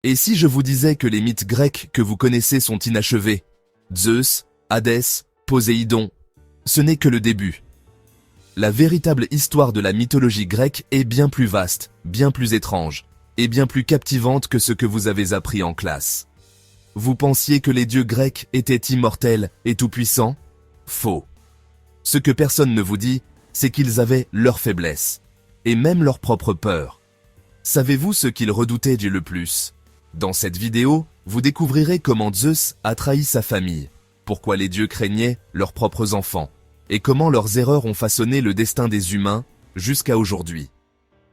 Et si je vous disais que les mythes grecs que vous connaissez sont inachevés? Zeus, Hadès, Poséidon, ce n'est que le début. La véritable histoire de la mythologie grecque est bien plus vaste, bien plus étrange, et bien plus captivante que ce que vous avez appris en classe. Vous pensiez que les dieux grecs étaient immortels et tout-puissants? Faux. Ce que personne ne vous dit, c'est qu'ils avaient leurs faiblesses, et même leurs propres peurs. Savez-vous ce qu'ils redoutaient le plus? Dans cette vidéo, vous découvrirez comment Zeus a trahi sa famille, pourquoi les dieux craignaient leurs propres enfants, et comment leurs erreurs ont façonné le destin des humains jusqu'à aujourd'hui.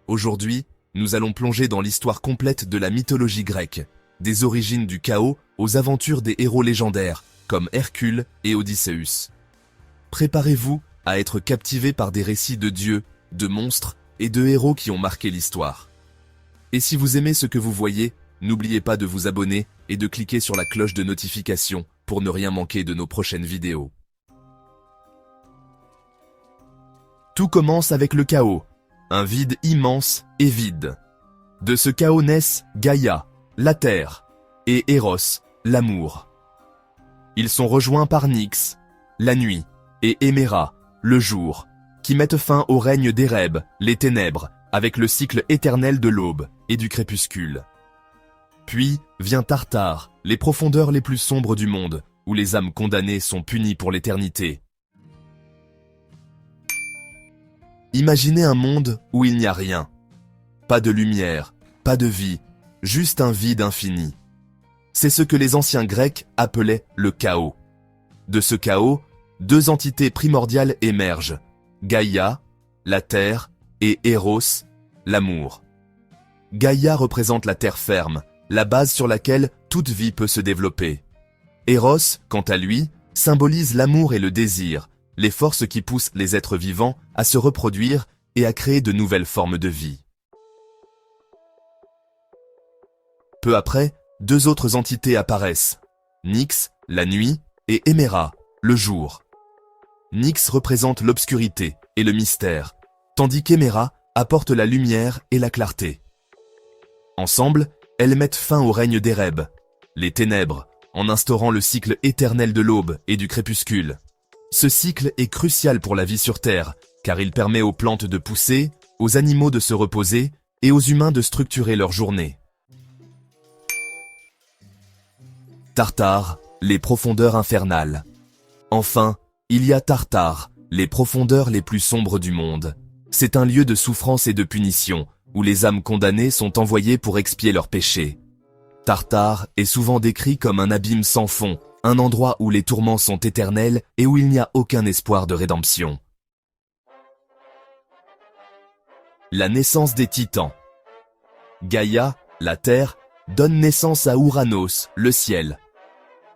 Aujourd'hui, nous allons plonger dans l'histoire complète de la mythologie grecque, des origines du chaos aux aventures des héros légendaires comme Hercule et Odysseus. Préparez-vous à être captivé par des récits de dieux, de monstres et de héros qui ont marqué l'histoire. Et si vous aimez ce que vous voyez, n'oubliez pas de vous abonner et de cliquer sur la cloche de notification pour ne rien manquer de nos prochaines vidéos. Tout commence avec le chaos, un vide immense et vide. De ce chaos naissent Gaïa, la terre, et Eros, l'amour. Ils sont rejoints par Nyx, la nuit, et Héméra, le jour, qui mettent fin au règne d'Éreb, les ténèbres, avec le cycle éternel de l'aube et du crépuscule. Puis vient Tartare, les profondeurs les plus sombres du monde, où les âmes condamnées sont punies pour l'éternité. Imaginez un monde où il n'y a rien. Pas de lumière, pas de vie, juste un vide infini. C'est ce que les anciens Grecs appelaient le chaos. De ce chaos, deux entités primordiales émergent, Gaïa, la terre, et Eros, l'amour. Gaïa représente la terre ferme, la base sur laquelle toute vie peut se développer. Eros, quant à lui, symbolise l'amour et le désir, les forces qui poussent les êtres vivants à se reproduire et à créer de nouvelles formes de vie. Peu après, deux autres entités apparaissent, Nyx, la nuit, et Héméra, le jour. Nyx représente l'obscurité et le mystère, tandis qu'Héméra apporte la lumière et la clarté. Ensemble, elles mettent fin au règne d'Éreb, les ténèbres, en instaurant le cycle éternel de l'aube et du crépuscule. Ce cycle est crucial pour la vie sur Terre, car il permet aux plantes de pousser, aux animaux de se reposer et aux humains de structurer leur journée. Tartare, les profondeurs infernales. Enfin, il y a Tartare, les profondeurs les plus sombres du monde. C'est un lieu de souffrance et de punition, où les âmes condamnées sont envoyées pour expier leurs péchés. Tartare est souvent décrit comme un abîme sans fond, un endroit où les tourments sont éternels et où il n'y a aucun espoir de rédemption. La naissance des titans. Gaïa, la terre, donne naissance à Ouranos, le ciel.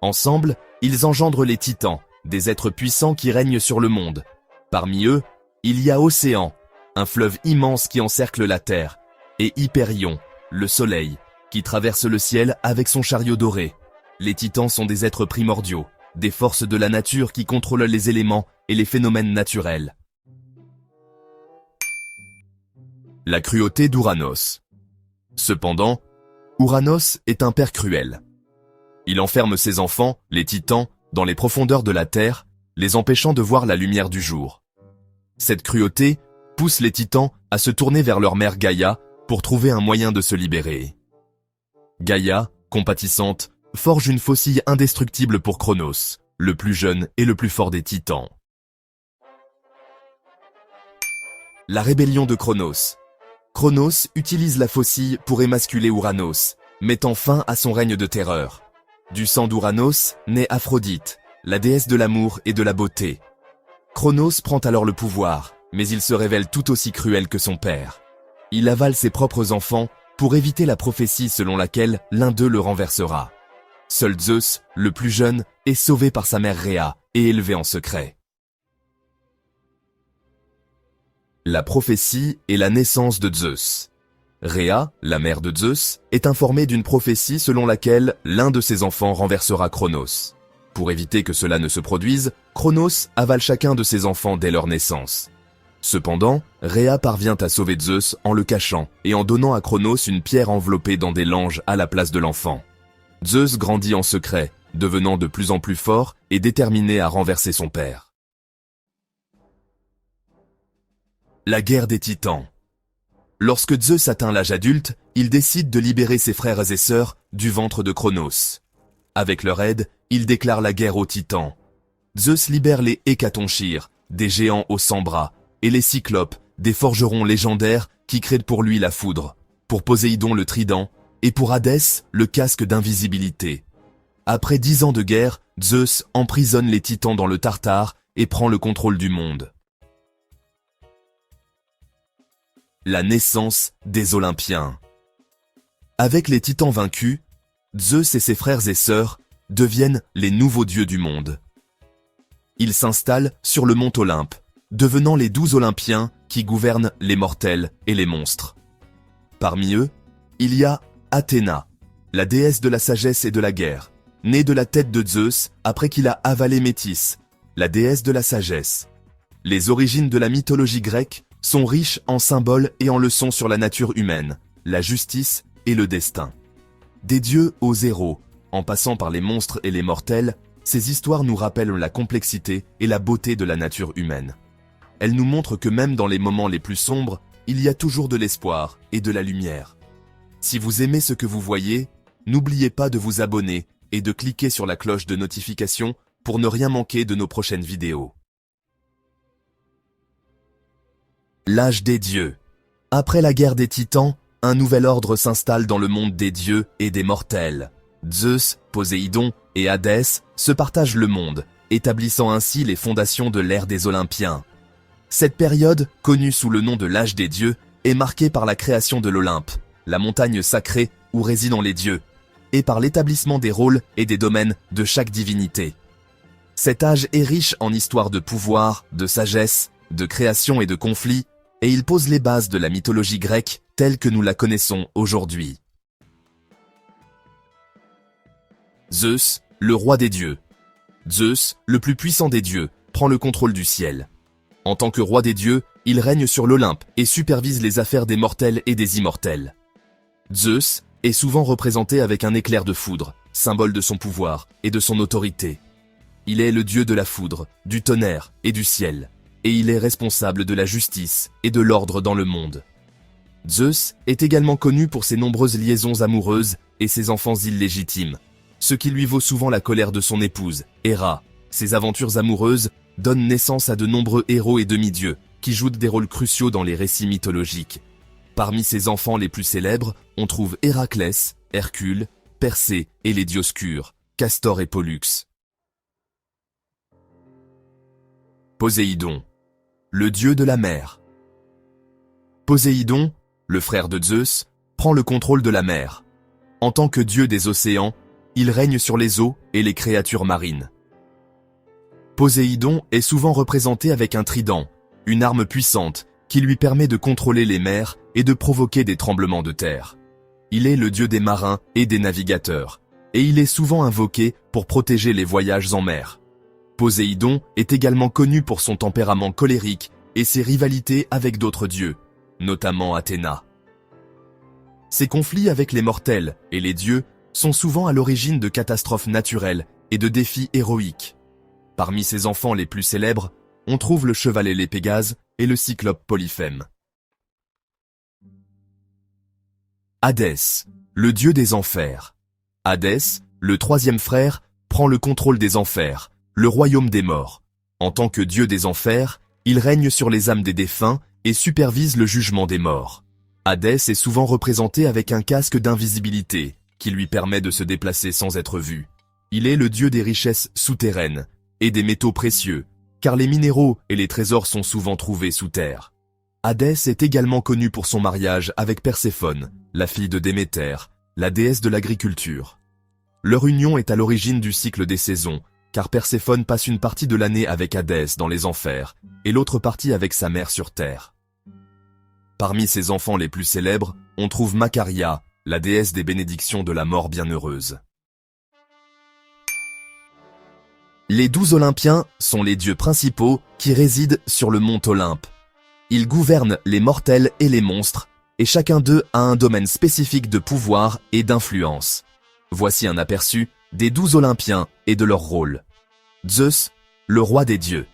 Ensemble, ils engendrent les titans, des êtres puissants qui règnent sur le monde. Parmi eux, il y a Océan, un fleuve immense qui encercle la terre, et Hyperion, le soleil, qui traverse le ciel avec son chariot doré. Les titans sont des êtres primordiaux, des forces de la nature qui contrôlent les éléments et les phénomènes naturels. La cruauté d'Ouranos. Cependant, Ouranos est un père cruel. Il enferme ses enfants, les titans, dans les profondeurs de la terre, les empêchant de voir la lumière du jour. Cette cruauté pousse les titans à se tourner vers leur mère Gaïa pour trouver un moyen de se libérer. Gaïa, compatissante, forge une faucille indestructible pour Cronos, le plus jeune et le plus fort des titans. La rébellion de Cronos. Cronos utilise la faucille pour émasculer Ouranos, mettant fin à son règne de terreur. Du sang d'Ouranos naît Aphrodite, la déesse de l'amour et de la beauté. Cronos prend alors le pouvoir, mais il se révèle tout aussi cruel que son père. Il avale ses propres enfants pour éviter la prophétie selon laquelle l'un d'eux le renversera. Seul Zeus, le plus jeune, est sauvé par sa mère Rhéa et élevé en secret. La prophétie et la naissance de Zeus. Rhéa, la mère de Zeus, est informée d'une prophétie selon laquelle l'un de ses enfants renversera Cronos. Pour éviter que cela ne se produise, Cronos avale chacun de ses enfants dès leur naissance. Cependant, Rhea parvient à sauver Zeus en le cachant et en donnant à Cronos une pierre enveloppée dans des langes à la place de l'enfant. Zeus grandit en secret, devenant de plus en plus fort et déterminé à renverser son père. La guerre des titans. Lorsque Zeus atteint l'âge adulte, il décide de libérer ses frères et sœurs du ventre de Cronos. Avec leur aide, il déclare la guerre aux titans. Zeus libère les Hécatonchires, des géants aux 100 bras, et les Cyclopes, des forgerons légendaires qui créent pour lui la foudre, pour Poséidon le trident, et pour Hadès le casque d'invisibilité. Après 10 ans de guerre, Zeus emprisonne les titans dans le Tartare et prend le contrôle du monde. La naissance des Olympiens. Avec les titans vaincus, Zeus et ses frères et sœurs deviennent les nouveaux dieux du monde. Ils s'installent sur le mont Olympe, devenant les 12 Olympiens qui gouvernent les mortels et les monstres. Parmi eux, il y a Athéna, la déesse de la sagesse et de la guerre, née de la tête de Zeus après qu'il a avalé Métis, la déesse de la sagesse. Les origines de la mythologie grecque sont riches en symboles et en leçons sur la nature humaine, la justice et le destin. Des dieux aux héros, en passant par les monstres et les mortels, ces histoires nous rappellent la complexité et la beauté de la nature humaine. Elles nous montrent que même dans les moments les plus sombres, il y a toujours de l'espoir et de la lumière. Si vous aimez ce que vous voyez, n'oubliez pas de vous abonner et de cliquer sur la cloche de notification pour ne rien manquer de nos prochaines vidéos. L'âge des dieux. Après la guerre des titans, un nouvel ordre s'installe dans le monde des dieux et des mortels. Zeus, Poséidon et Hadès se partagent le monde, établissant ainsi les fondations de l'ère des Olympiens. Cette période, connue sous le nom de l'âge des dieux, est marquée par la création de l'Olympe, la montagne sacrée où résident les dieux, et par l'établissement des rôles et des domaines de chaque divinité. Cet âge est riche en histoire de pouvoir, de sagesse, de création et de conflits, et il pose les bases de la mythologie grecque telle que nous la connaissons aujourd'hui. Zeus, le roi des dieux. Zeus, le plus puissant des dieux, prend le contrôle du ciel. En tant que roi des dieux, il règne sur l'Olympe et supervise les affaires des mortels et des immortels. Zeus est souvent représenté avec un éclair de foudre, symbole de son pouvoir et de son autorité. Il est le dieu de la foudre, du tonnerre et du ciel, et il est responsable de la justice et de l'ordre dans le monde. Zeus est également connu pour ses nombreuses liaisons amoureuses et ses enfants illégitimes, ce qui lui vaut souvent la colère de son épouse, Héra. Ses aventures amoureuses donnent naissance à de nombreux héros et demi-dieux qui jouent des rôles cruciaux dans les récits mythologiques. Parmi ses enfants les plus célèbres, on trouve Héraclès, Hercule, Persée et les Dioscures, Castor et Pollux. Poséidon, le dieu de la mer. Poséidon, le frère de Zeus, prend le contrôle de la mer. En tant que dieu des océans, il règne sur les eaux et les créatures marines. Poséidon est souvent représenté avec un trident, une arme puissante qui lui permet de contrôler les mers et de provoquer des tremblements de terre. Il est le dieu des marins et des navigateurs, et il est souvent invoqué pour protéger les voyages en mer. Poséidon est également connu pour son tempérament colérique et ses rivalités avec d'autres dieux, notamment Athéna. Ses conflits avec les mortels et les dieux sont souvent à l'origine de catastrophes naturelles et de défis héroïques. Parmi ses enfants les plus célèbres, on trouve le chevalet Pégase et le cyclope Polyphème. Hadès, le dieu des enfers. Hadès, le troisième frère, prend le contrôle des enfers, le royaume des morts. En tant que dieu des enfers, il règne sur les âmes des défunts et supervise le jugement des morts. Hadès est souvent représenté avec un casque d'invisibilité qui lui permet de se déplacer sans être vu. Il est le dieu des richesses souterraines et des métaux précieux, car les minéraux et les trésors sont souvent trouvés sous terre. Hadès est également connu pour son mariage avec Perséphone, la fille de Déméter, la déesse de l'agriculture. Leur union est à l'origine du cycle des saisons, car Perséphone passe une partie de l'année avec Hadès dans les enfers, et l'autre partie avec sa mère sur terre. Parmi ses enfants les plus célèbres, on trouve Macaria, la déesse des bénédictions de la mort bienheureuse. Les 12 Olympiens sont les dieux principaux qui résident sur le mont Olympe. Ils gouvernent les mortels et les monstres, et chacun d'eux a un domaine spécifique de pouvoir et d'influence. Voici un aperçu des 12 Olympiens et de leur rôle. Zeus, le roi des dieux.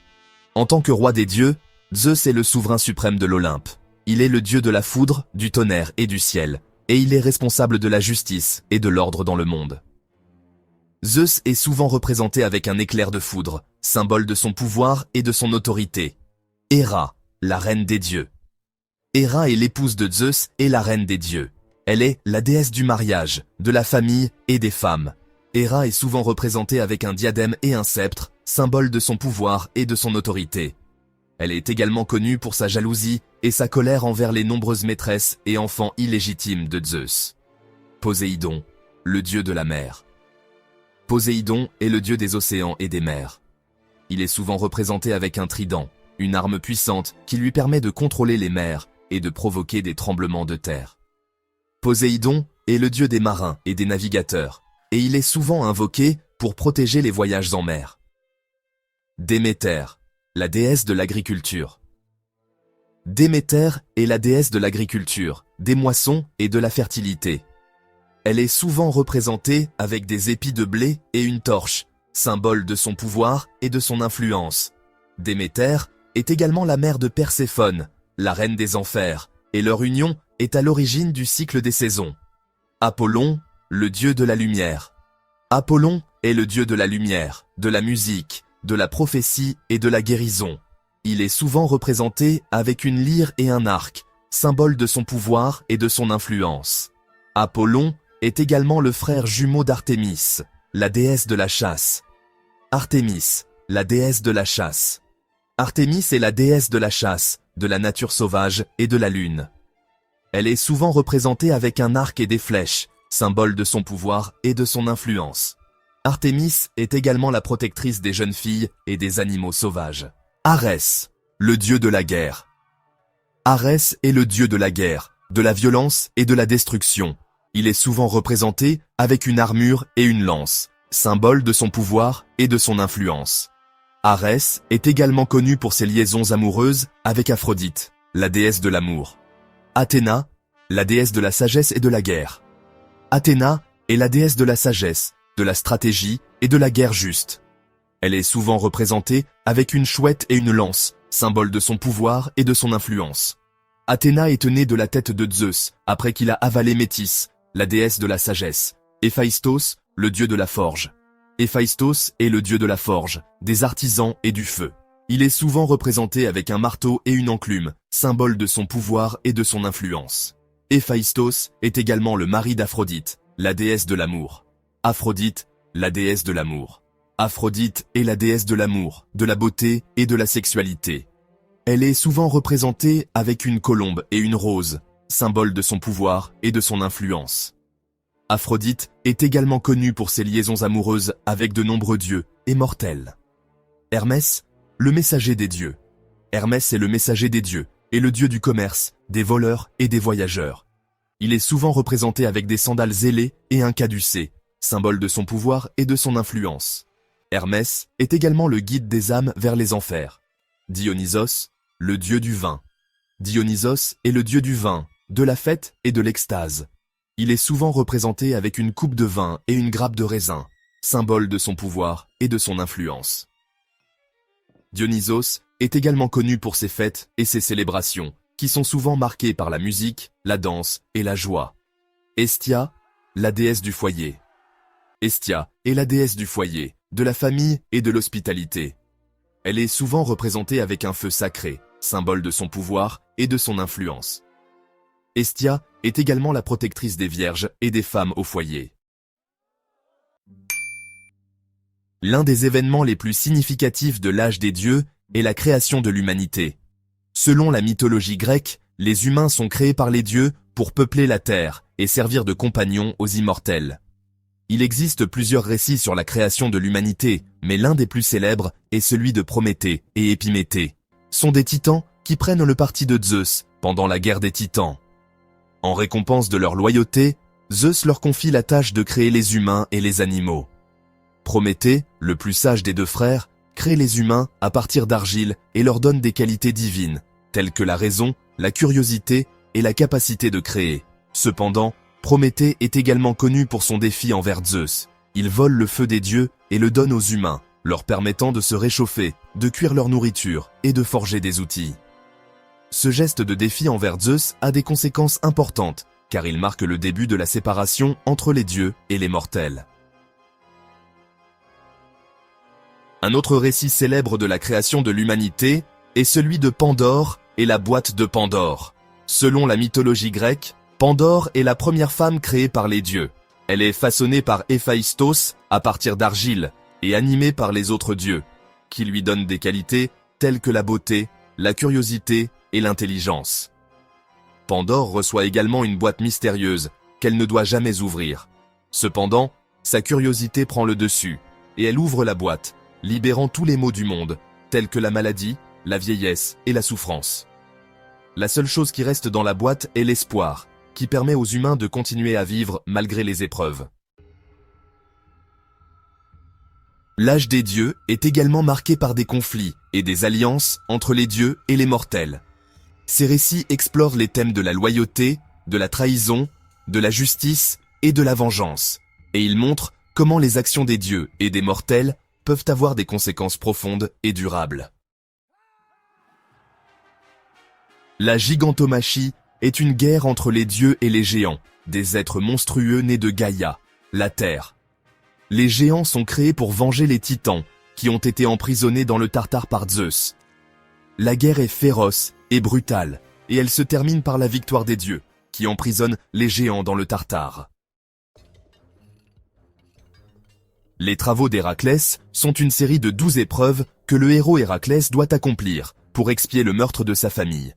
En tant que roi des dieux, Zeus est le souverain suprême de l'Olympe. Il est le dieu de la foudre, du tonnerre et du ciel, et il est responsable de la justice et de l'ordre dans le monde. Zeus est souvent représenté avec un éclair de foudre, symbole de son pouvoir et de son autorité. Héra, la reine des dieux. Héra est l'épouse de Zeus et la reine des dieux. Elle est la déesse du mariage, de la famille et des femmes. Héra est souvent représentée avec un diadème et un sceptre, symbole de son pouvoir et de son autorité. Elle est également connue pour sa jalousie et sa colère envers les nombreuses maîtresses et enfants illégitimes de Zeus. Poséidon, le dieu de la mer. Poséidon est le dieu des océans et des mers. Il est souvent représenté avec un trident, une arme puissante qui lui permet de contrôler les mers et de provoquer des tremblements de terre. Poséidon est le dieu des marins et des navigateurs, et il est souvent invoqué pour protéger les voyages en mer. Déméter, la déesse de l'agriculture. Déméter est la déesse de l'agriculture, des moissons et de la fertilité. Elle est souvent représentée avec des épis de blé et une torche, symbole de son pouvoir et de son influence. Déméter est également la mère de Perséphone, la reine des enfers, et leur union est à l'origine du cycle des saisons. Apollon, le dieu de la lumière. Apollon est le dieu de la lumière, de la musique, de la prophétie et de la guérison. Il est souvent représenté avec une lyre et un arc, symbole de son pouvoir et de son influence. Apollon est également le frère jumeau d'Artémis, la déesse de la chasse. Artémis, la déesse de la chasse. Artémis est la déesse de la chasse, de la nature sauvage et de la lune. Elle est souvent représentée avec un arc et des flèches, symbole de son pouvoir et de son influence. Artémis est également la protectrice des jeunes filles et des animaux sauvages. Arès, le dieu de la guerre. Arès est le dieu de la guerre, de la violence et de la destruction. Il est souvent représenté avec une armure et une lance, symbole de son pouvoir et de son influence. Arès est également connu pour ses liaisons amoureuses avec Aphrodite, la déesse de l'amour. Athéna, la déesse de la sagesse et de la guerre. Athéna est la déesse de la sagesse, de la stratégie et de la guerre juste. Elle est souvent représentée avec une chouette et une lance, symbole de son pouvoir et de son influence. Athéna est née de la tête de Zeus, après qu'il a avalé Métis, la déesse de la sagesse, Héphaïstos, le dieu de la forge. Héphaïstos est le dieu de la forge, des artisans et du feu. Il est souvent représenté avec un marteau et une enclume, symbole de son pouvoir et de son influence. Héphaïstos est également le mari d'Aphrodite, la déesse de l'amour. Aphrodite, la déesse de l'amour. Aphrodite est la déesse de l'amour, de la beauté et de la sexualité. Elle est souvent représentée avec une colombe et une rose, symbole de son pouvoir et de son influence. Aphrodite est également connue pour ses liaisons amoureuses avec de nombreux dieux et mortels. Hermès, le messager des dieux. Hermès est le messager des dieux et le dieu du commerce, des voleurs et des voyageurs. Il est souvent représenté avec des sandales ailées et un caducée, symbole de son pouvoir et de son influence. Hermès est également le guide des âmes vers les enfers. Dionysos, le dieu du vin. Dionysos est le dieu du vin, de la fête et de l'extase. Il est souvent représenté avec une coupe de vin et une grappe de raisin, symbole de son pouvoir et de son influence. Dionysos est également connu pour ses fêtes et ses célébrations, qui sont souvent marquées par la musique, la danse et la joie. Hestia, la déesse du foyer. Hestia est la déesse du foyer, de la famille et de l'hospitalité. Elle est souvent représentée avec un feu sacré, symbole de son pouvoir et de son influence. Hestia est également la protectrice des vierges et des femmes au foyer. L'un des événements les plus significatifs de l'âge des dieux est la création de l'humanité. Selon la mythologie grecque, les humains sont créés par les dieux pour peupler la terre et servir de compagnons aux immortels. Il existe plusieurs récits sur la création de l'humanité, mais l'un des plus célèbres est celui de Prométhée et Épiméthée. Sont des titans qui prennent le parti de Zeus pendant la guerre des titans. En récompense de leur loyauté, Zeus leur confie la tâche de créer les humains et les animaux. Prométhée, le plus sage des deux frères, crée les humains à partir d'argile et leur donne des qualités divines, telles que la raison, la curiosité et la capacité de créer. Cependant, Prométhée est également connu pour son défi envers Zeus. Il vole le feu des dieux et le donne aux humains, leur permettant de se réchauffer, de cuire leur nourriture et de forger des outils. Ce geste de défi envers Zeus a des conséquences importantes, car il marque le début de la séparation entre les dieux et les mortels. Un autre récit célèbre de la création de l'humanité est celui de Pandore et la boîte de Pandore. Selon la mythologie grecque, Pandore est la première femme créée par les dieux. Elle est façonnée par Héphaïstos à partir d'argile et animée par les autres dieux, qui lui donnent des qualités telles que la beauté, la curiosité et l'intelligence. Pandore reçoit également une boîte mystérieuse qu'elle ne doit jamais ouvrir. Cependant, sa curiosité prend le dessus et elle ouvre la boîte, libérant tous les maux du monde, tels que la maladie, la vieillesse et la souffrance. La seule chose qui reste dans la boîte est l'espoir, qui permet aux humains de continuer à vivre malgré les épreuves. L'âge des dieux est également marqué par des conflits et des alliances entre les dieux et les mortels. Ces récits explorent les thèmes de la loyauté, de la trahison, de la justice et de la vengeance, et ils montrent comment les actions des dieux et des mortels peuvent avoir des conséquences profondes et durables. La gigantomachie est une guerre entre les dieux et les géants, des êtres monstrueux nés de Gaïa, la Terre. Les géants sont créés pour venger les titans, qui ont été emprisonnés dans le Tartare par Zeus. La guerre est féroce et brutale, et elle se termine par la victoire des dieux, qui emprisonnent les géants dans le Tartare. Les travaux d'Héraclès sont une série de 12 épreuves que le héros Héraclès doit accomplir pour expier le meurtre de sa famille.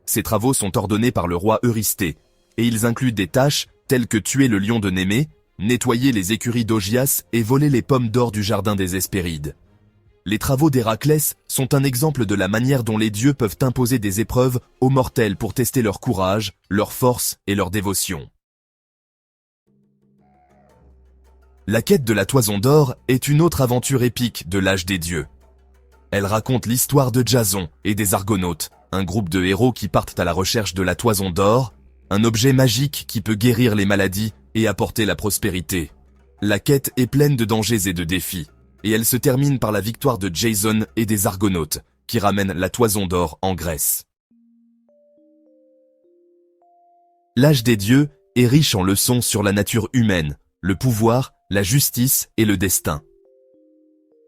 Ces travaux sont ordonnés par le roi Eurysthée, et ils incluent des tâches telles que tuer le lion de Némée, nettoyer les écuries d'Augias et voler les pommes d'or du jardin des Hespérides. Les travaux d'Héraclès sont un exemple de la manière dont les dieux peuvent imposer des épreuves aux mortels pour tester leur courage, leur force et leur dévotion. La quête de la Toison d'Or est une autre aventure épique de l'âge des dieux. Elle raconte l'histoire de Jason et des Argonautes, un groupe de héros qui partent à la recherche de la Toison d'Or, un objet magique qui peut guérir les maladies et apporter la prospérité. La quête est pleine de dangers et de défis, et elle se termine par la victoire de Jason et des Argonautes, qui ramènent la Toison d'Or en Grèce. L'âge des dieux est riche en leçons sur la nature humaine, le pouvoir, la justice et le destin.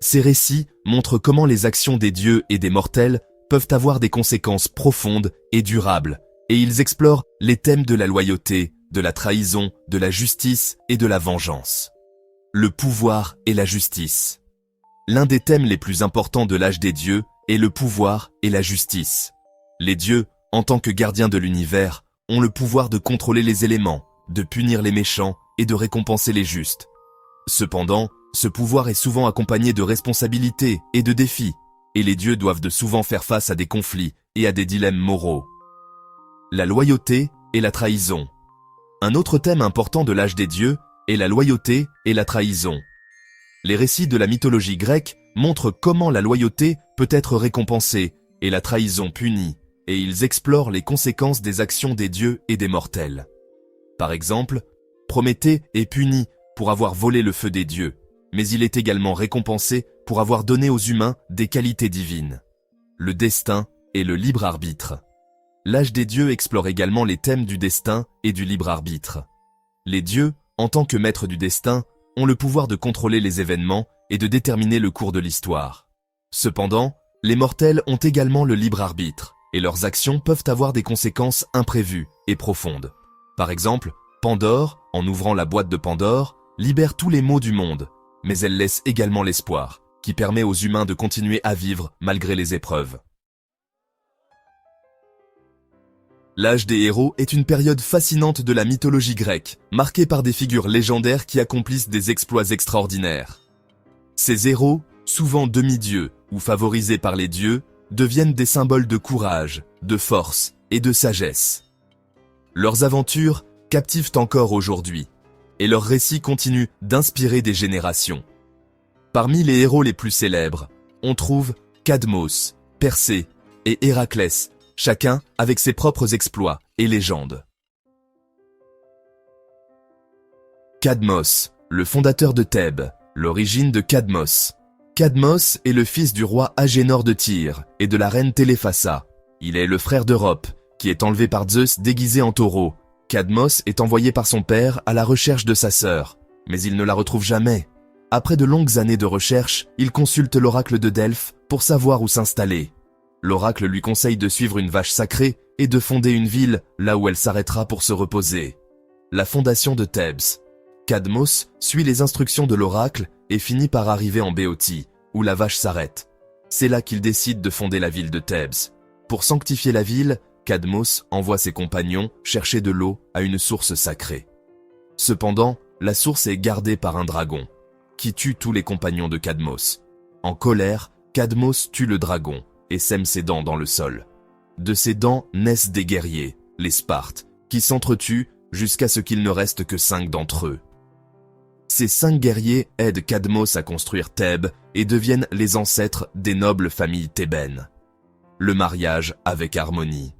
Ces récits montrent comment les actions des dieux et des mortels peuvent avoir des conséquences profondes et durables, et ils explorent les thèmes de la loyauté, de la trahison, de la justice et de la vengeance. Le pouvoir et la justice. L'un des thèmes les plus importants de l'âge des dieux est le pouvoir et la justice. Les dieux, en tant que gardiens de l'univers, ont le pouvoir de contrôler les éléments, de punir les méchants et de récompenser les justes. Cependant, ce pouvoir est souvent accompagné de responsabilités et de défis, et les dieux doivent de souvent faire face à des conflits et à des dilemmes moraux. La loyauté et la trahison. Un autre thème important de l'âge des dieux est la loyauté et la trahison. Les récits de la mythologie grecque montrent comment la loyauté peut être récompensée et la trahison punie, et ils explorent les conséquences des actions des dieux et des mortels. Par exemple, Prométhée est puni pour avoir volé le feu des dieux, mais il est également récompensé pour avoir donné aux humains des qualités divines. Le destin et le libre arbitre. L'âge des dieux explore également les thèmes du destin et du libre arbitre. Les dieux, en tant que maîtres du destin, ont le pouvoir de contrôler les événements et de déterminer le cours de l'histoire. Cependant, les mortels ont également le libre arbitre, et leurs actions peuvent avoir des conséquences imprévues et profondes. Par exemple, Pandore, en ouvrant la boîte de Pandore, libère tous les maux du monde, mais elle laisse également l'espoir, qui permet aux humains de continuer à vivre malgré les épreuves. L'âge des héros est une période fascinante de la mythologie grecque, marquée par des figures légendaires qui accomplissent des exploits extraordinaires. Ces héros, souvent demi-dieux ou favorisés par les dieux, deviennent des symboles de courage, de force et de sagesse. Leurs aventures captivent encore aujourd'hui, et leurs récits continuent d'inspirer des générations. Parmi les héros les plus célèbres, on trouve Cadmos, Persée et Héraclès, chacun avec ses propres exploits et légendes. Cadmos, le fondateur de Thèbes, l'origine de Cadmos. Cadmos est le fils du roi Agénor de Tyr et de la reine Téléphassa. Il est le frère d'Europe, qui est enlevé par Zeus déguisé en taureau. Cadmos est envoyé par son père à la recherche de sa sœur, mais il ne la retrouve jamais. Après de longues années de recherche, il consulte l'oracle de Delphes pour savoir où s'installer. L'oracle lui conseille de suivre une vache sacrée et de fonder une ville là où elle s'arrêtera pour se reposer. La fondation de Thèbes. Cadmos suit les instructions de l'oracle et finit par arriver en Béotie, où la vache s'arrête. C'est là qu'il décide de fonder la ville de Thèbes. Pour sanctifier la ville, Cadmos envoie ses compagnons chercher de l'eau à une source sacrée. Cependant, la source est gardée par un dragon, qui tue tous les compagnons de Cadmos. En colère, Cadmos tue le dragon et sème ses dents dans le sol. De ses dents naissent des guerriers, les Spartes, qui s'entretuent jusqu'à ce qu'il ne reste que 5 d'entre eux. Ces 5 guerriers aident Cadmos à construire Thèbes et deviennent les ancêtres des nobles familles thébaines. Le mariage avec Harmonie.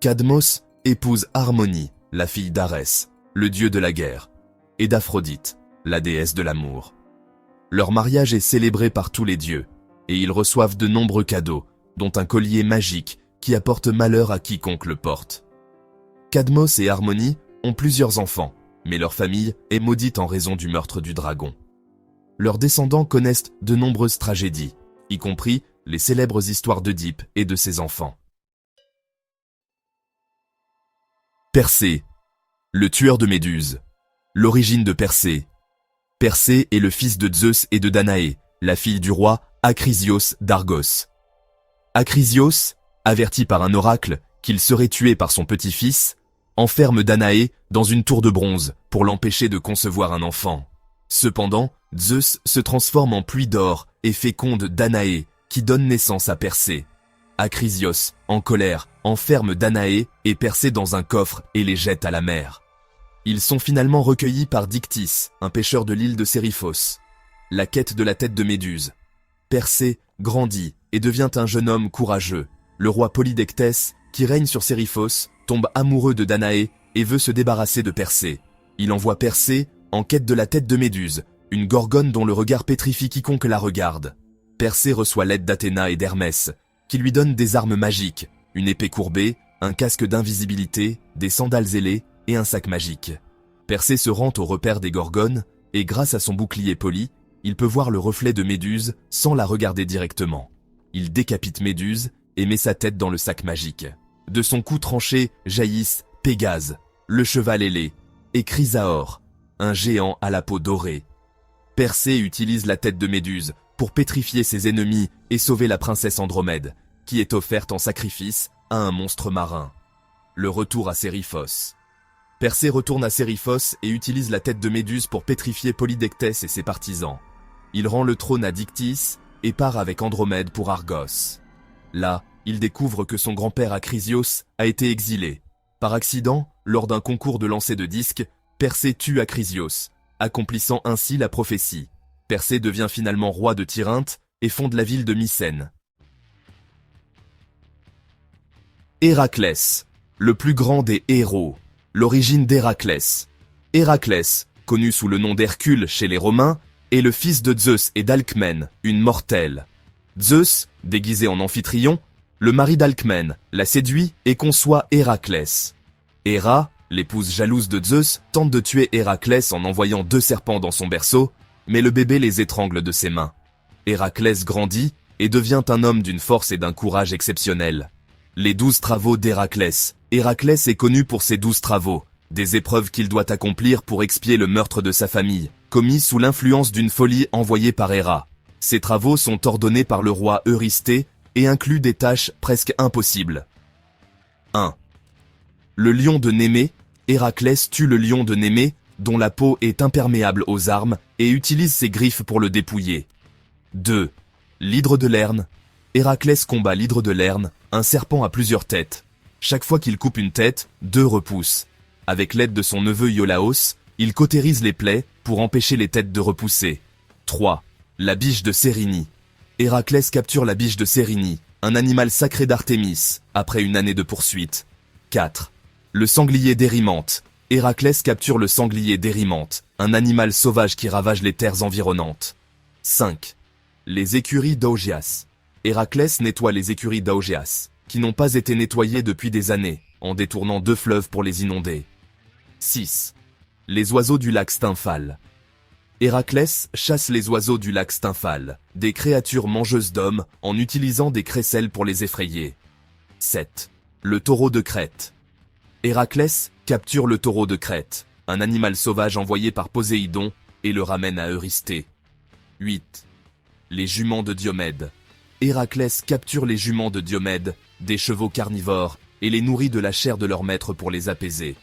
Cadmos épouse Harmonie, la fille d'Arès, le dieu de la guerre, et d'Aphrodite, la déesse de l'amour. Leur mariage est célébré par tous les dieux, et ils reçoivent de nombreux cadeaux, dont un collier magique qui apporte malheur à quiconque le porte. Cadmos et Harmonie ont plusieurs enfants, mais leur famille est maudite en raison du meurtre du dragon. Leurs descendants connaissent de nombreuses tragédies, y compris les célèbres histoires d'Œdipe et de ses enfants. Persée, le tueur de Méduse. L'origine de Persée. Persée est le fils de Zeus et de Danaé, la fille du roi Acrisios d'Argos. Acrisios, averti par un oracle qu'il serait tué par son petit-fils, enferme Danaé dans une tour de bronze pour l'empêcher de concevoir un enfant. Cependant, Zeus se transforme en pluie d'or et féconde Danaé, qui donne naissance à Persée. Acrisios, en colère, enferme Danaé et Persée dans un coffre et les jette à la mer. Ils sont finalement recueillis par Dictys, un pêcheur de l'île de Sériphos. La quête de la tête de Méduse. Persée grandit et devient un jeune homme courageux. Le roi Polydectès, qui règne sur Sériphos, tombe amoureux de Danaé et veut se débarrasser de Persée. Il envoie Persée en quête de la tête de Méduse, une gorgone dont le regard pétrifie quiconque la regarde. Persée reçoit l'aide d'Athéna et d'Hermès, qui lui donnent des armes magiques, une épée courbée, un casque d'invisibilité, des sandales ailées et un sac magique. Persée se rend au repère des gorgones, et grâce à son bouclier poli, il peut voir le reflet de Méduse sans la regarder directement. Il décapite Méduse et met sa tête dans le sac magique. De son cou tranché jaillissent Pégase, le cheval ailé, et Chrysaor, un géant à la peau dorée. Persée utilise la tête de Méduse pour pétrifier ses ennemis et sauver la princesse Andromède, qui est offerte en sacrifice à un monstre marin. Le retour à Sériphos. Persée retourne à Sériphos et utilise la tête de Méduse pour pétrifier Polydectès et ses partisans. Il rend le trône à Dictys et part avec Andromède pour Argos. Là, il découvre que son grand-père Acrisios a été exilé. Par accident, lors d'un concours de lancer de disques, Persée tue Acrisios, accomplissant ainsi la prophétie. Persée devient finalement roi de Tirynthe et fonde la ville de Mycène. Héraclès, le plus grand des héros. L'origine d'Héraclès. Héraclès, connu sous le nom d'Hercule chez les Romains, est le fils de Zeus et d'Alcmène, une mortelle. Zeus, déguisé en Amphitryon, le mari d'Alcmène, la séduit et conçoit Héraclès. Héra, l'épouse jalouse de Zeus, tente de tuer Héraclès en envoyant 2 serpents dans son berceau, mais le bébé les étrangle de ses mains. Héraclès grandit et devient un homme d'une force et d'un courage exceptionnels. Les 12 travaux d'Héraclès. Héraclès est connu pour ses 12 travaux, des épreuves qu'il doit accomplir pour expier le meurtre de sa famille, commis sous l'influence d'une folie envoyée par Héra. Ces travaux sont ordonnés par le roi Eurysthée et incluent des tâches presque impossibles. 1. Le lion de Némée. Héraclès tue le lion de Némée, dont la peau est imperméable aux armes, et utilise ses griffes pour le dépouiller. 2. L'hydre de Lerne. Héraclès combat l'hydre de Lerne, un serpent à plusieurs têtes. Chaque fois qu'il coupe une tête, 2 repoussent. Avec l'aide de son neveu Iolaos, il cautérise les plaies pour empêcher les têtes de repousser. 3. La biche de Cérynie. Héraclès capture la biche de Cérynie, un animal sacré d'Artémis, après une année de poursuite. 4. Le sanglier d'Érymanthe. Héraclès capture le sanglier d'Érymanthe, un animal sauvage qui ravage les terres environnantes. 5. Les écuries d'Augias. Héraclès nettoie les écuries d'Augias, qui n'ont pas été nettoyées depuis des années, en détournant 2 fleuves pour les inonder. 6. Les oiseaux du lac Stymphale. Héraclès chasse les oiseaux du lac Stymphale, des créatures mangeuses d'hommes, en utilisant des crécelles pour les effrayer. 7. Le taureau de Crète. Héraclès capture le taureau de Crète, un animal sauvage envoyé par Poséidon, et le ramène à Eurysthée. 8. Les juments de Diomède. Héraclès capture les juments de Diomède, des chevaux carnivores, et les nourrit de la chair de leur maître pour les apaiser.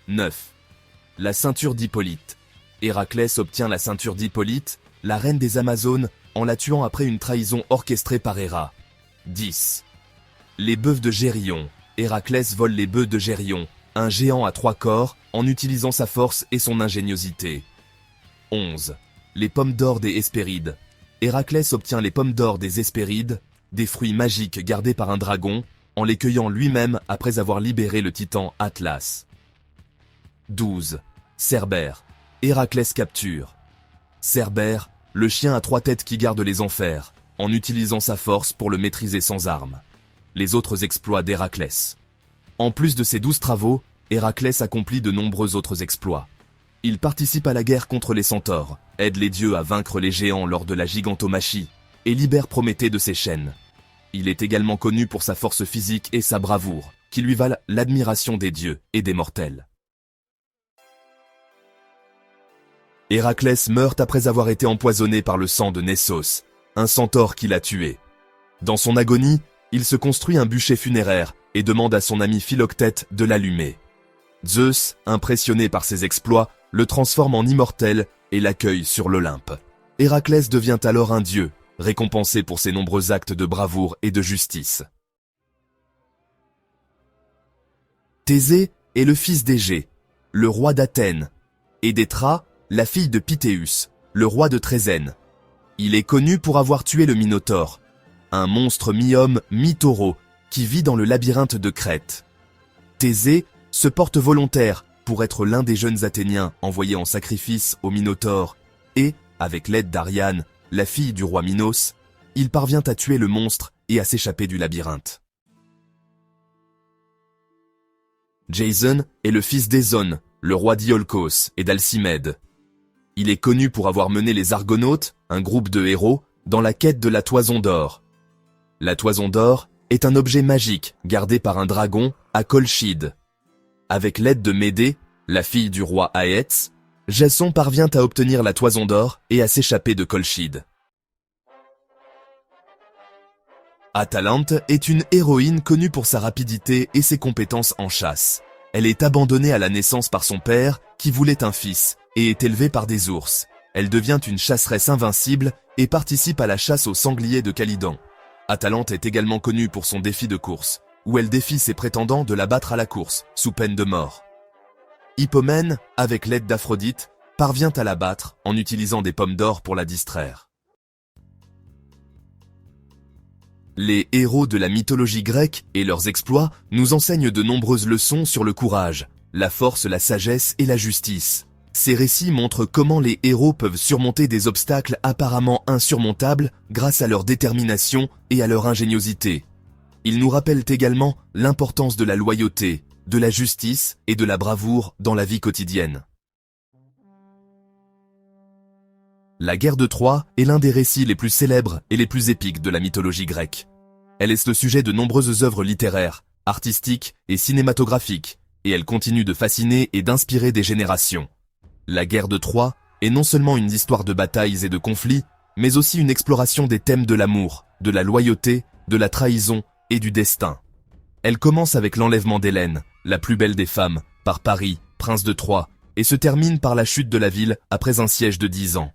9. La ceinture d'Hippolyte. Héraclès obtient la ceinture d'Hippolyte, la reine des Amazones, en la tuant après une trahison orchestrée par Héra. 10. Les bœufs de Gérion. Héraclès vole les bœufs de Gérion, un géant à 3 corps, en utilisant sa force et son ingéniosité. 11. Les pommes d'or des Hespérides. Héraclès obtient les pommes d'or des Hespérides, des fruits magiques gardés par un dragon, en les cueillant lui-même après avoir libéré le titan Atlas. 12. Cerbère. Héraclès capture. Cerbère, le chien à 3 têtes qui garde les enfers, en utilisant sa force pour le maîtriser sans armes. Les autres exploits d'Héraclès. En plus de ces 12 travaux, Héraclès accomplit de nombreux autres exploits. Il participe à la guerre contre les centaures, aide les dieux à vaincre les géants lors de la gigantomachie, et libère Prométhée de ses chaînes. Il est également connu pour sa force physique et sa bravoure, qui lui valent l'admiration des dieux et des mortels. Héraclès meurt après avoir été empoisonné par le sang de Nessos, un centaure qui l'a tué. Dans son agonie, il se construit un bûcher funéraire et demande à son ami Philoctète de l'allumer. Zeus, impressionné par ses exploits, le transforme en immortel et l'accueille sur l'Olympe. Héraclès devient alors un dieu, récompensé pour ses nombreux actes de bravoure et de justice. Thésée est le fils d'Égée, le roi d'Athènes, et d'Éthra, la fille de Pythéus, le roi de Trézène. Il est connu pour avoir tué le Minotaure, un monstre mi-homme, mi-taureau, qui vit dans le labyrinthe de Crète. Thésée se porte volontaire pour être l'un des jeunes Athéniens envoyés en sacrifice au Minotaure, et, avec l'aide d'Ariane, la fille du roi Minos, il parvient à tuer le monstre et à s'échapper du labyrinthe. Jason est le fils d'Ésone, le roi d'Iolcos et d'Alcimède. Il est connu pour avoir mené les Argonautes, un groupe de héros, dans la quête de la Toison d'Or. La Toison d'Or est un objet magique gardé par un dragon à Colchide. Avec l'aide de Médée, la fille du roi Aétès, Jason parvient à obtenir la Toison d'Or et à s'échapper de Colchide. Atalante est une héroïne connue pour sa rapidité et ses compétences en chasse. Elle est abandonnée à la naissance par son père, qui voulait un fils, et est élevée par des ours. Elle devient une chasseresse invincible et participe à la chasse aux sangliers de Calydon. Atalante est également connue pour son défi de course, où elle défie ses prétendants de la battre à la course, sous peine de mort. Hippomène, avec l'aide d'Aphrodite, parvient à la battre en utilisant des pommes d'or pour la distraire. Les héros de la mythologie grecque et leurs exploits nous enseignent de nombreuses leçons sur le courage, la force, la sagesse et la justice. Ces récits montrent comment les héros peuvent surmonter des obstacles apparemment insurmontables grâce à leur détermination et à leur ingéniosité. Ils nous rappellent également l'importance de la loyauté, de la justice et de la bravoure dans la vie quotidienne. La guerre de Troie est l'un des récits les plus célèbres et les plus épiques de la mythologie grecque. Elle est le sujet de nombreuses œuvres littéraires, artistiques et cinématographiques, et elle continue de fasciner et d'inspirer des générations. La guerre de Troie est non seulement une histoire de batailles et de conflits, mais aussi une exploration des thèmes de l'amour, de la loyauté, de la trahison et du destin. Elle commence avec l'enlèvement d'Hélène, la plus belle des femmes, par Paris, prince de Troie, et se termine par la chute de la ville après un siège de 10 ans.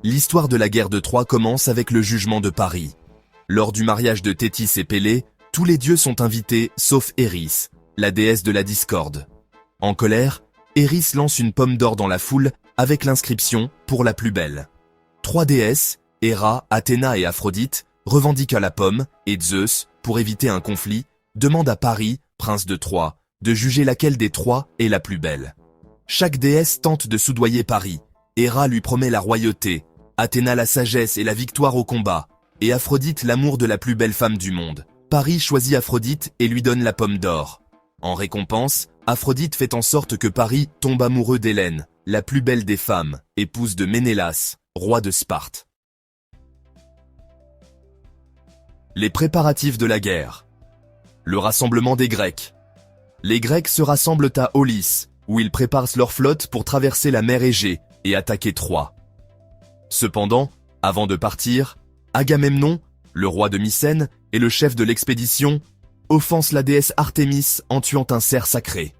L'histoire de la guerre de Troie commence avec le jugement de Paris. Lors du mariage de Thétis et Pélée, tous les dieux sont invités sauf Éris, la déesse de la discorde. En colère, Éris lance une pomme d'or dans la foule avec l'inscription « Pour la plus belle ». 3 déesses, Héra, Athéna et Aphrodite revendiquent la pomme, et Zeus, pour éviter un conflit, demande à Paris, prince de Troie, de juger laquelle des trois est la plus belle. Chaque déesse tente de soudoyer Paris. Héra lui promet la royauté, Athéna la sagesse et la victoire au combat, et Aphrodite l'amour de la plus belle femme du monde. Paris choisit Aphrodite et lui donne la pomme d'or. En récompense, Aphrodite fait en sorte que Paris tombe amoureux d'Hélène, la plus belle des femmes, épouse de Ménélas, roi de Sparte. Les préparatifs de la guerre. Le rassemblement des Grecs. Les Grecs se rassemblent à Aulis, où ils préparent leur flotte pour traverser la mer Égée et attaquer Troie. Cependant, avant de partir, Agamemnon, le roi de Mycène et le chef de l'expédition, offense la déesse Artémis en tuant un cerf sacré.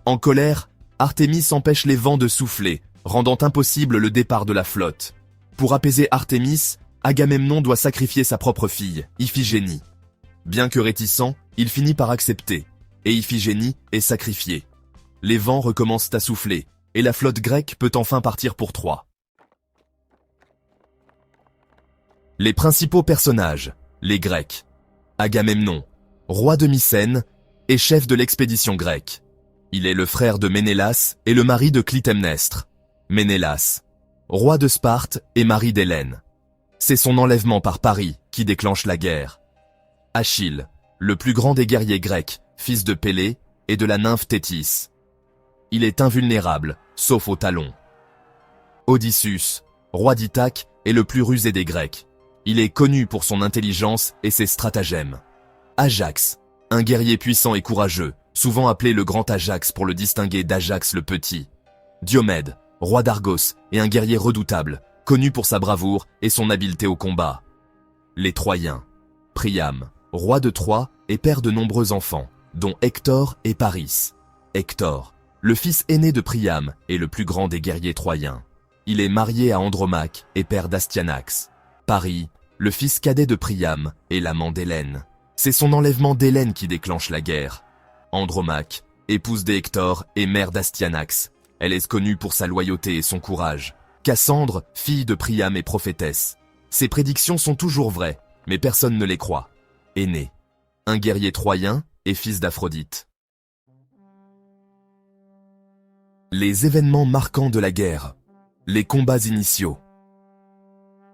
En colère, Artémis empêche les vents de souffler, rendant impossible le départ de la flotte. Pour apaiser Artémis, Agamemnon doit sacrifier sa propre fille, Iphigénie. Bien que réticent, il finit par accepter, et Iphigénie est sacrifiée. Les vents recommencent à souffler, et la flotte grecque peut enfin partir pour Troie. Les principaux personnages, les Grecs. Agamemnon, roi de Mycène et chef de l'expédition grecque. Il est le frère de Ménélas et le mari de Clytemnestre. Ménélas, roi de Sparte et mari d'Hélène. C'est son enlèvement par Paris qui déclenche la guerre. Achille, le plus grand des guerriers grecs, fils de Pélée et de la nymphe Thétis. Il est invulnérable, sauf au talon. Odysseus, roi d'Ithaque et le plus rusé des Grecs. Il est connu pour son intelligence et ses stratagèmes. Ajax, un guerrier puissant et courageux, souvent appelé le grand Ajax pour le distinguer d'Ajax le petit. Diomède, roi d'Argos et un guerrier redoutable, connu pour sa bravoure et son habileté au combat. Les Troyens. Priam, roi de Troie et père de nombreux enfants, dont Hector et Paris. Hector, le fils aîné de Priam et le plus grand des guerriers troyens. Il est marié à Andromaque et père d'Astyanax. Paris, le fils cadet de Priam et l'amant d'Hélène. C'est son enlèvement d'Hélène qui déclenche la guerre. Andromaque, épouse d'Hector et mère d'Astyanax. Elle est connue pour sa loyauté et son courage. Cassandre, fille de Priam et prophétesse. Ses prédictions sont toujours vraies, mais personne ne les croit. Énée, un guerrier troyen et fils d'Aphrodite. Les événements marquants de la guerre. Les combats initiaux.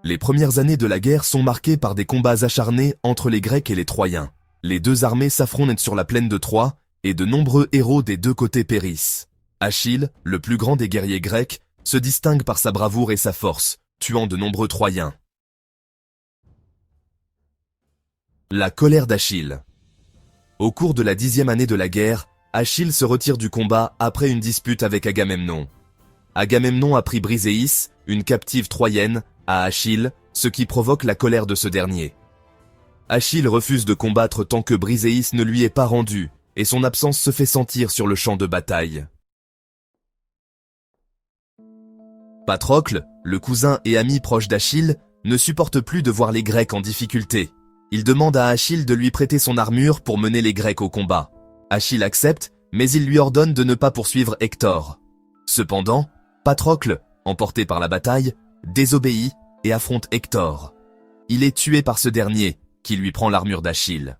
Les premières années de la guerre sont marquées par des combats acharnés entre les Grecs et les Troyens. Les deux armées s'affrontent sur la plaine de Troie, et de nombreux héros des deux côtés périssent. Achille, le plus grand des guerriers grecs, se distingue par sa bravoure et sa force, tuant de nombreux Troyens. La colère d'Achille. Au cours de la 10e année de la guerre, Achille se retire du combat après une dispute avec Agamemnon. Agamemnon a pris Briséis, une captive troyenne, à Achille, ce qui provoque la colère de ce dernier. Achille refuse de combattre tant que Briséis ne lui est pas rendu, et son absence se fait sentir sur le champ de bataille. Patrocle, le cousin et ami proche d'Achille, ne supporte plus de voir les Grecs en difficulté. Il demande à Achille de lui prêter son armure pour mener les Grecs au combat. Achille accepte, mais il lui ordonne de ne pas poursuivre Hector. Cependant, Patrocle, emporté par la bataille, désobéit et affronte Hector. Il est tué par ce dernier, qui lui prend l'armure d'Achille.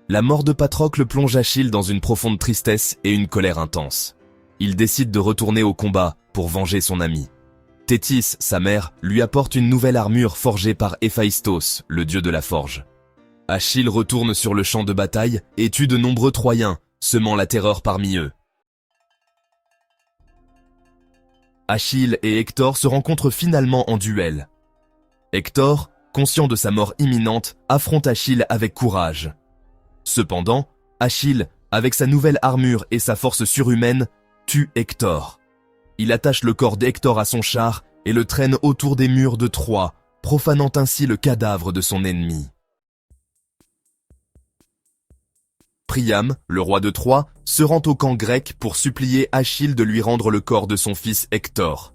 La mort de Patrocle plonge Achille dans une profonde tristesse et une colère intense. Il décide de retourner au combat pour venger son ami. Thétis, sa mère, lui apporte une nouvelle armure forgée par Héphaïstos, le dieu de la forge. Achille retourne sur le champ de bataille et tue de nombreux Troyens, semant la terreur parmi eux. Achille et Hector se rencontrent finalement en duel. Hector, conscient de sa mort imminente, affronte Achille avec courage. Cependant, Achille, avec sa nouvelle armure et sa force surhumaine, tue Hector. Il attache le corps d'Hector à son char et le traîne autour des murs de Troie, profanant ainsi le cadavre de son ennemi. Priam, le roi de Troie, se rend au camp grec pour supplier Achille de lui rendre le corps de son fils Hector.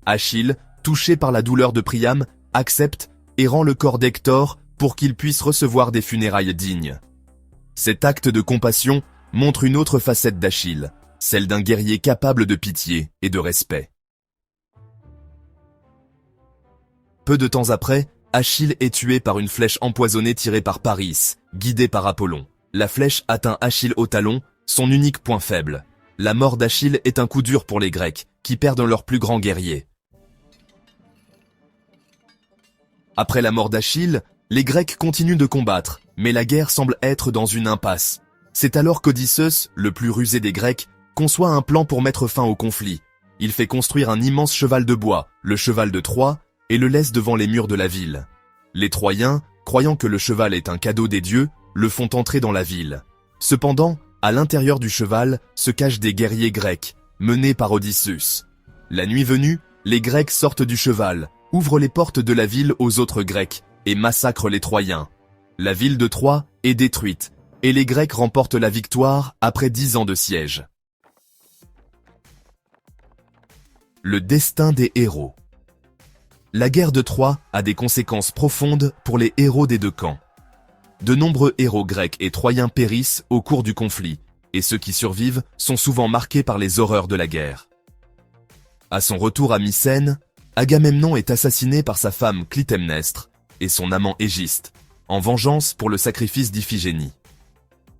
Achille, touché par la douleur de Priam, accepte et rend le corps d'Hector pour qu'il puisse recevoir des funérailles dignes. Cet acte de compassion montre une autre facette d'Achille, celle d'un guerrier capable de pitié et de respect. Peu de temps après, Achille est tué par une flèche empoisonnée tirée par Paris, guidée par Apollon. La flèche atteint Achille au talon, son unique point faible. La mort d'Achille est un coup dur pour les Grecs, qui perdent leur plus grand guerrier. Après la mort d'Achille, les Grecs continuent de combattre, mais la guerre semble être dans une impasse. C'est alors qu'Odysseus, le plus rusé des Grecs, conçoit un plan pour mettre fin au conflit. Il fait construire un immense cheval de bois, le cheval de Troie, et le laisse devant les murs de la ville. Les Troyens, croyant que le cheval est un cadeau des dieux, le font entrer dans la ville. Cependant, à l'intérieur du cheval se cachent des guerriers grecs, menés par Odysseus. La nuit venue, les Grecs sortent du cheval, ouvrent les portes de la ville aux autres Grecs, et massacrent les Troyens. La ville de Troie est détruite, et les Grecs remportent la victoire après 10 ans de siège. Le destin des héros. La guerre de Troie a des conséquences profondes pour les héros des deux camps. De nombreux héros grecs et troyens périssent au cours du conflit, et ceux qui survivent sont souvent marqués par les horreurs de la guerre. À son retour à Mycène, Agamemnon est assassiné par sa femme Clytemnestre et son amant Égiste, en vengeance pour le sacrifice d'Iphigénie.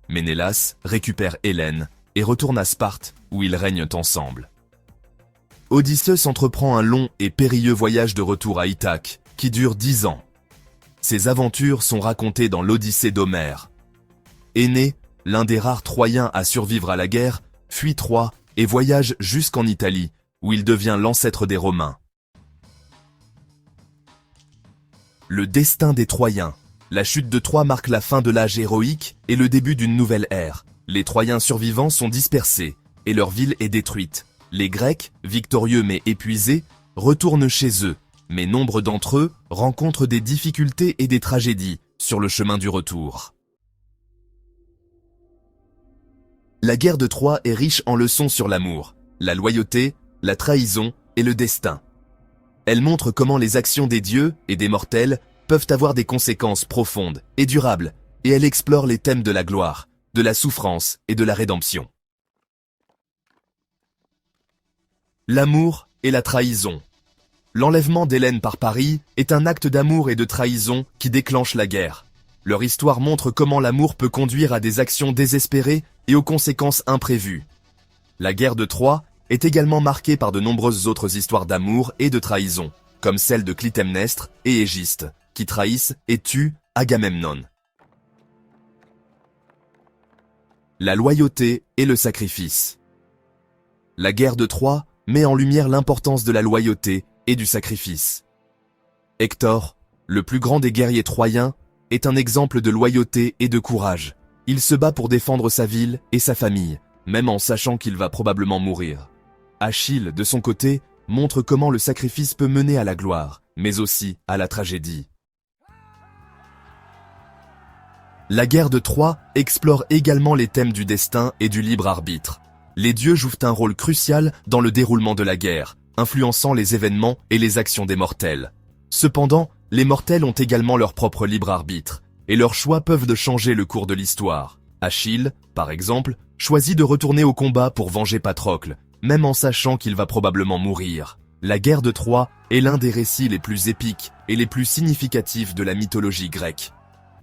Ménélas récupère Hélène et retourne à Sparte, où ils règnent ensemble. Odysseus entreprend un long et périlleux voyage de retour à Ithaque, qui dure 10 ans. Ses aventures sont racontées dans l'Odyssée d'Homère. Énée, l'un des rares Troyens à survivre à la guerre, fuit Troie et voyage jusqu'en Italie, où il devient l'ancêtre des Romains. Le destin des Troyens. La chute de Troie marque la fin de l'âge héroïque et le début d'une nouvelle ère. Les Troyens survivants sont dispersés, et leur ville est détruite. Les Grecs, victorieux mais épuisés, retournent chez eux, mais nombre d'entre eux rencontrent des difficultés et des tragédies sur le chemin du retour. La guerre de Troie est riche en leçons sur l'amour, la loyauté, la trahison et le destin. Elle montre comment les actions des dieux et des mortels peuvent avoir des conséquences profondes et durables, et elle explore les thèmes de la gloire, de la souffrance et de la rédemption. L'amour et la trahison. L'enlèvement d'Hélène par Paris est un acte d'amour et de trahison qui déclenche la guerre. Leur histoire montre comment l'amour peut conduire à des actions désespérées et aux conséquences imprévues. La guerre de Troie est également marquée par de nombreuses autres histoires d'amour et de trahison, comme celle de Clytemnestre et Égiste, qui trahissent et tuent Agamemnon. La loyauté et le sacrifice. La guerre de Troie met en lumière l'importance de la loyauté et du sacrifice. Hector, le plus grand des guerriers troyens, est un exemple de loyauté et de courage. Il se bat pour défendre sa ville et sa famille, même en sachant qu'il va probablement mourir. Achille, de son côté, montre comment le sacrifice peut mener à la gloire, mais aussi à la tragédie. La guerre de Troie explore également les thèmes du destin et du libre arbitre. Les dieux jouent un rôle crucial dans le déroulement de la guerre, influençant les événements et les actions des mortels. Cependant, les mortels ont également leur propre libre arbitre, et leurs choix peuvent changer le cours de l'histoire. Achille, par exemple, choisit de retourner au combat pour venger Patrocle, même en sachant qu'il va probablement mourir. La guerre de Troie est l'un des récits les plus épiques et les plus significatifs de la mythologie grecque.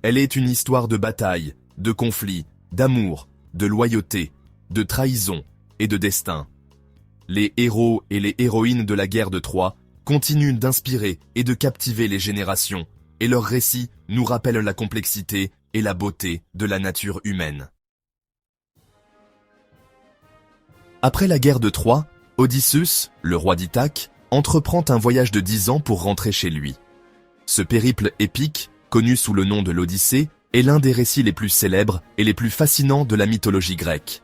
Elle est une histoire de bataille, de conflit, d'amour, de loyauté, de trahison et de destin. Les héros et les héroïnes de la guerre de Troie continuent d'inspirer et de captiver les générations, et leurs récits nous rappellent la complexité et la beauté de la nature humaine. Après la guerre de Troie, Odysseus, le roi d'Ithaque, entreprend un voyage de 10 ans pour rentrer chez lui. Ce périple épique, connu sous le nom de l'Odyssée, est l'un des récits les plus célèbres et les plus fascinants de la mythologie grecque.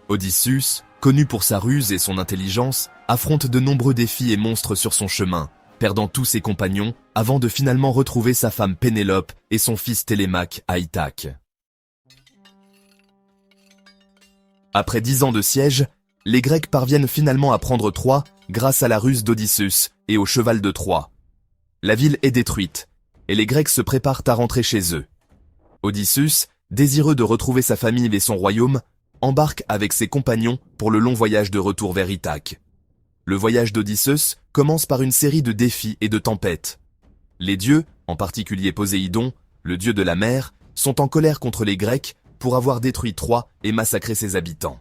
Odysseus, connu pour sa ruse et son intelligence, affronte de nombreux défis et monstres sur son chemin, perdant tous ses compagnons avant de finalement retrouver sa femme Pénélope et son fils Télémaque à Ithaque. Après 10 ans de siège, les Grecs parviennent finalement à prendre Troie grâce à la ruse d'Odysseus et au cheval de Troie. La ville est détruite, et les Grecs se préparent à rentrer chez eux. Odysseus, désireux de retrouver sa famille et son royaume, embarque avec ses compagnons pour le long voyage de retour vers Ithaque. Le voyage d'Odysseus commence par une série de défis et de tempêtes. Les dieux, en particulier Poséidon, le dieu de la mer, sont en colère contre les Grecs pour avoir détruit Troie et massacré ses habitants.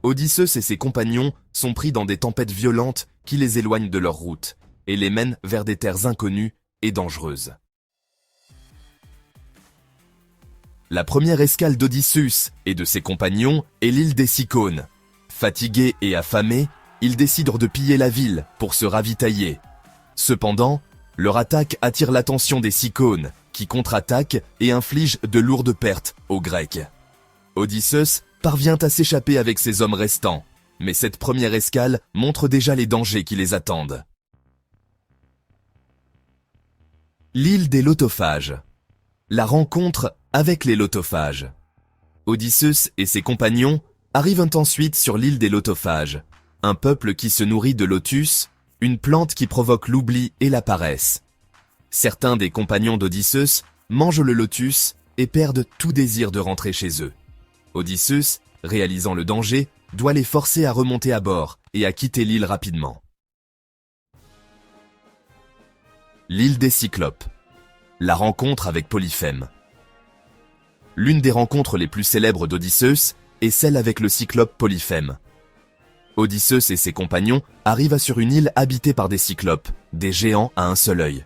Odysseus et ses compagnons sont pris dans des tempêtes violentes qui les éloignent de leur route et les mènent vers des terres inconnues et dangereuses. La première escale d'Odysseus et de ses compagnons est l'île des Cyclones. Fatigués et affamés, ils décident de piller la ville pour se ravitailler. Cependant, leur attaque attire l'attention des Cyclones, qui contre-attaquent et infligent de lourdes pertes aux Grecs. Odysseus parvient à s'échapper avec ses hommes restants, mais cette première escale montre déjà les dangers qui les attendent. L'île des Lotophages. La rencontre avec les Lotophages. Odysseus et ses compagnons arrivent ensuite sur l'île des Lotophages, un peuple qui se nourrit de lotus, une plante qui provoque l'oubli et la paresse. Certains des compagnons d'Odysseus mangent le lotus et perdent tout désir de rentrer chez eux. Odysseus, réalisant le danger, doit les forcer à remonter à bord et à quitter l'île rapidement. L'île des Cyclopes. La rencontre avec Polyphème. L'une des rencontres les plus célèbres d'Odysseus est celle avec le cyclope Polyphème. Odysseus et ses compagnons arrivent sur une île habitée par des cyclopes, des géants à un seul œil.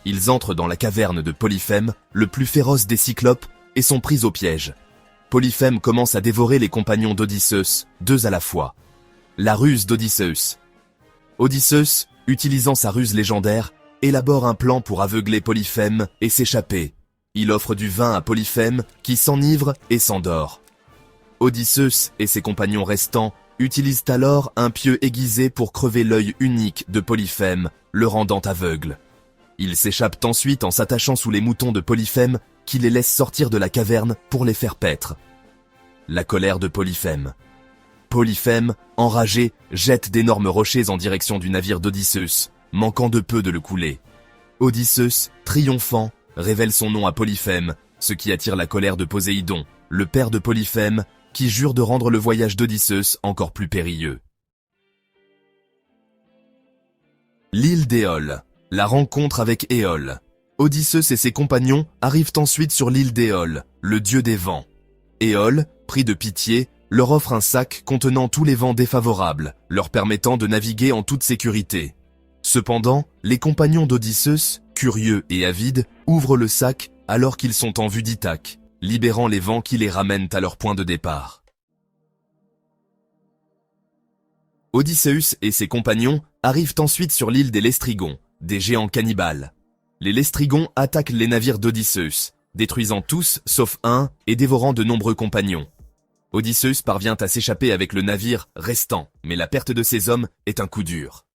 Ils entrent dans la caverne de Polyphème, le plus féroce des cyclopes, et sont pris au piège. Polyphème commence à dévorer les compagnons d'Odysseus, deux à la fois. La ruse d'Odysseus. Odysseus, utilisant sa ruse légendaire, élabore un plan pour aveugler Polyphème et s'échapper. Il offre du vin à Polyphème qui s'enivre et s'endort. Odysseus et ses compagnons restants utilisent alors un pieu aiguisé pour crever l'œil unique de Polyphème, le rendant aveugle. Ils s'échappent ensuite en s'attachant sous les moutons de Polyphème qui les laisse sortir de la caverne pour les faire paître. La colère de Polyphème. Polyphème, enragé, jette d'énormes rochers en direction du navire d'Odysseus, manquant de peu de le couler. Odysseus, triomphant, révèle son nom à Polyphème, ce qui attire la colère de Poséidon, le père de Polyphème, qui jure de rendre le voyage d'Odysseus encore plus périlleux. L'île d'Éole. La rencontre avec Éole. Odysseus et ses compagnons arrivent ensuite sur l'île d'Éole, le dieu des vents. Éole, pris de pitié, leur offre un sac contenant tous les vents défavorables, leur permettant de naviguer en toute sécurité. Cependant, les compagnons d'Odysseus, curieux et avides, ouvrent le sac alors qu'ils sont en vue d'Ithaque, libérant les vents qui les ramènent à leur point de départ. Odysseus et ses compagnons arrivent ensuite sur l'île des Lestrygons, des géants cannibales. Les Lestrygons attaquent les navires d'Odysseus, détruisant tous sauf un et dévorant de nombreux compagnons. Odysseus parvient à s'échapper avec le navire restant, mais la perte de ses hommes est un coup dur.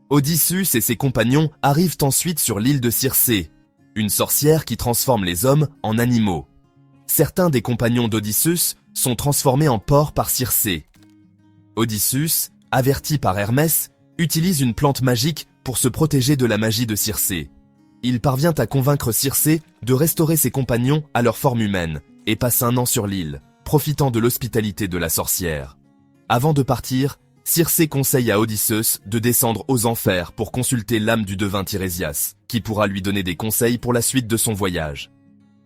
Odysseus et ses compagnons arrivent ensuite sur l'île de Circé, une sorcière qui transforme les hommes en animaux. Certains des compagnons d'Odysseus sont transformés en porcs par Circé. Odysseus, averti par Hermès, utilise une plante magique pour se protéger de la magie de Circé. Il parvient à convaincre Circé de restaurer ses compagnons à leur forme humaine et passe un an sur l'île, profitant de l'hospitalité de la sorcière. Avant de partir, Circé conseille à Odysseus de descendre aux enfers pour consulter l'âme du devin Tirésias, qui pourra lui donner des conseils pour la suite de son voyage.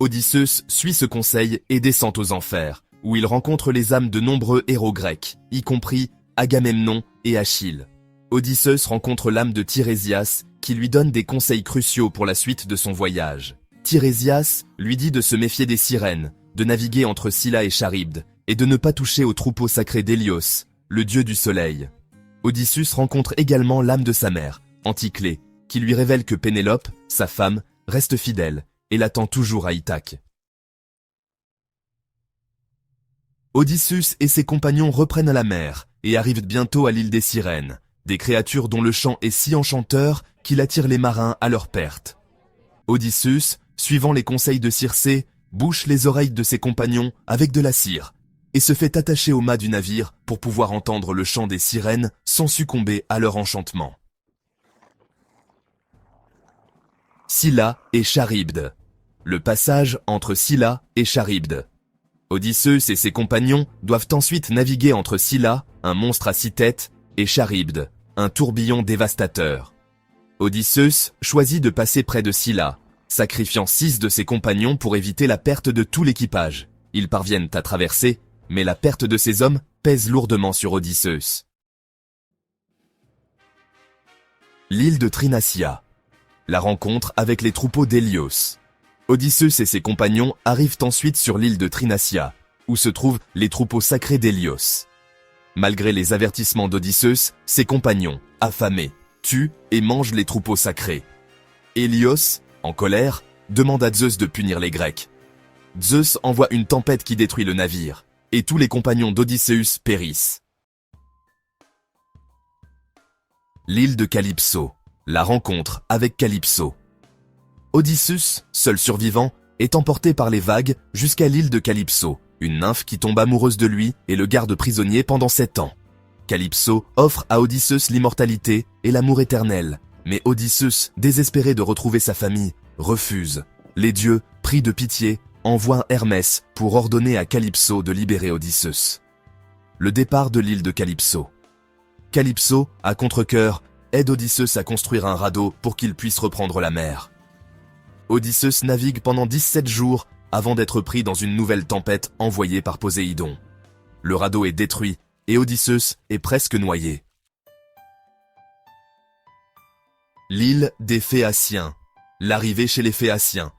Odysseus suit ce conseil et descend aux enfers, où il rencontre les âmes de nombreux héros grecs, y compris Agamemnon et Achille. Odysseus rencontre l'âme de Tirésias, qui lui donne des conseils cruciaux pour la suite de son voyage. Tirésias lui dit de se méfier des sirènes, de naviguer entre Scylla et Charybde, et de ne pas toucher au troupeau sacré d'Hélios, le dieu du soleil. Odysseus rencontre également l'âme de sa mère, Anticlée, qui lui révèle que Pénélope, sa femme, reste fidèle et l'attend toujours à Ithaque. Odysseus et ses compagnons reprennent la mer et arrivent bientôt à l'île des sirènes, des créatures dont le chant est si enchanteur qu'il attire les marins à leur perte. Odysseus, suivant les conseils de Circé, bouche les oreilles de ses compagnons avec de la cire et se fait attacher au mât du navire pour pouvoir entendre le chant des sirènes sans succomber à leur enchantement. Scylla et Charybde. Le passage entre Scylla et Charybde. Odysseus et ses compagnons doivent ensuite naviguer entre Scylla, un monstre à 6 têtes, et Charybde, un tourbillon dévastateur. Odysseus choisit de passer près de Scylla, sacrifiant 6 de ses compagnons pour éviter la perte de tout l'équipage. Ils parviennent à traverser, mais la perte de ses hommes pèse lourdement sur Odysseus. L'île de Thrinacia. La rencontre avec les troupeaux d'Hélios. Odysseus et ses compagnons arrivent ensuite sur l'île de Thrinacia, où se trouvent les troupeaux sacrés d'Hélios. Malgré les avertissements d'Odysseus, ses compagnons, affamés, tuent et mangent les troupeaux sacrés. Hélios, en colère, demande à Zeus de punir les Grecs. Zeus envoie une tempête qui détruit le navire, et tous les compagnons d'Odysseus périssent. L'île de Calypso. La rencontre avec Calypso. Odysseus, seul survivant, est emporté par les vagues jusqu'à l'île de Calypso, une nymphe qui tombe amoureuse de lui et le garde prisonnier pendant 7 ans. Calypso offre à Odysseus l'immortalité et l'amour éternel, mais Odysseus, désespéré de retrouver sa famille, refuse. Les dieux, pris de pitié, envoient Hermès pour ordonner à Calypso de libérer Odysseus. Le départ de l'île de Calypso. Calypso, à contre-cœur, aide Odysseus à construire un radeau pour qu'il puisse reprendre la mer. Odysseus navigue pendant 17 jours avant d'être pris dans une nouvelle tempête envoyée par Poséidon. Le radeau est détruit et Odysseus est presque noyé. L'île des Phéaciens. L'arrivée chez les Phéaciens.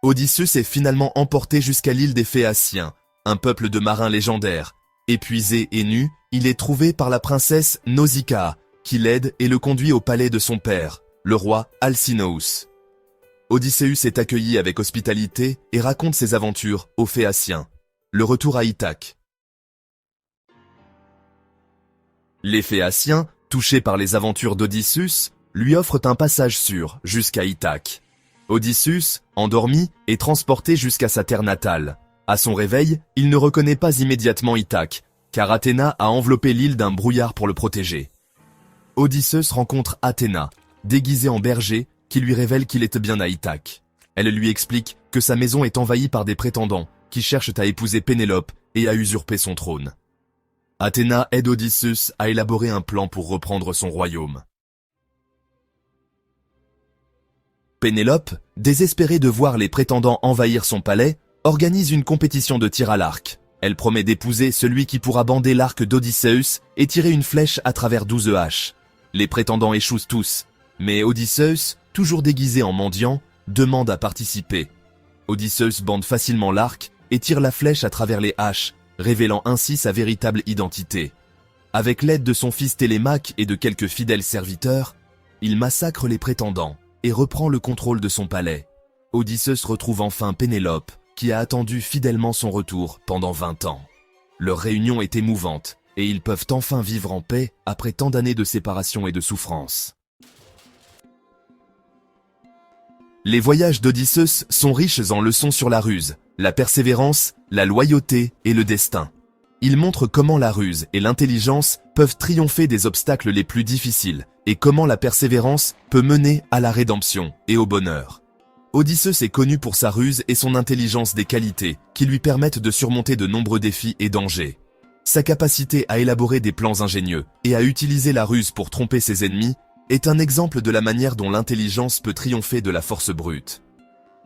Odysseus est finalement emporté jusqu'à l'île des Phéaciens, un peuple de marins légendaires. Épuisé et nu, il est trouvé par la princesse Nausicaa, qui l'aide et le conduit au palais de son père, le roi Alcinous. Odysseus est accueilli avec hospitalité et raconte ses aventures aux Phéaciens. Le retour à Ithaque. Les Phéaciens, touchés par les aventures d'Odysseus, lui offrent un passage sûr jusqu'à Ithaque. Odysseus, endormi, est transporté jusqu'à sa terre natale. À son réveil, il ne reconnaît pas immédiatement Ithaque, car Athéna a enveloppé l'île d'un brouillard pour le protéger. Odysseus rencontre Athéna, déguisée en berger, qui lui révèle qu'il est bien à Ithaque. Elle lui explique que sa maison est envahie par des prétendants qui cherchent à épouser Pénélope et à usurper son trône. Athéna aide Odysseus à élaborer un plan pour reprendre son royaume. Pénélope, désespérée de voir les prétendants envahir son palais, organise une compétition de tir à l'arc. Elle promet d'épouser celui qui pourra bander l'arc d'Odysseus et tirer une flèche à travers 12 haches. Les prétendants échouent tous, mais Odysseus, toujours déguisé en mendiant, demande à participer. Odysseus bande facilement l'arc et tire la flèche à travers les haches, révélant ainsi sa véritable identité. Avec l'aide de son fils Télémaque et de quelques fidèles serviteurs, il massacre les prétendants et reprend le contrôle de son palais. Odysseus retrouve enfin Pénélope, qui a attendu fidèlement son retour pendant 20 ans. Leur réunion est émouvante, et ils peuvent enfin vivre en paix après tant d'années de séparation et de souffrance. Les voyages d'Odysseus sont riches en leçons sur la ruse, la persévérance, la loyauté et le destin. Ils montrent comment la ruse et l'intelligence peuvent triompher des obstacles les plus difficiles, et comment la persévérance peut mener à la rédemption et au bonheur. Odysseus est connu pour sa ruse et son intelligence, des qualités qui lui permettent de surmonter de nombreux défis et dangers. Sa capacité à élaborer des plans ingénieux et à utiliser la ruse pour tromper ses ennemis est un exemple de la manière dont l'intelligence peut triompher de la force brute.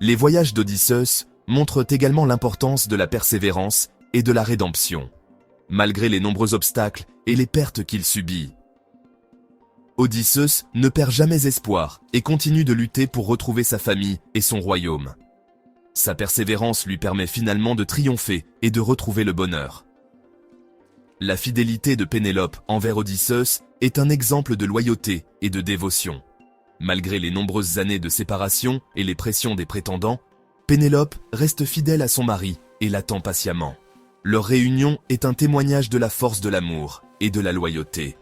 Les voyages d'Odysseus montrent également l'importance de la persévérance et de la rédemption, malgré les nombreux obstacles et les pertes qu'il subit. Odysseus ne perd jamais espoir et continue de lutter pour retrouver sa famille et son royaume. Sa persévérance lui permet finalement de triompher et de retrouver le bonheur. La fidélité de Pénélope envers Odysseus est un exemple de loyauté et de dévotion. Malgré les nombreuses années de séparation et les pressions des prétendants, Pénélope reste fidèle à son mari et l'attend patiemment. Leur réunion est un témoignage de la force de l'amour et de la loyauté.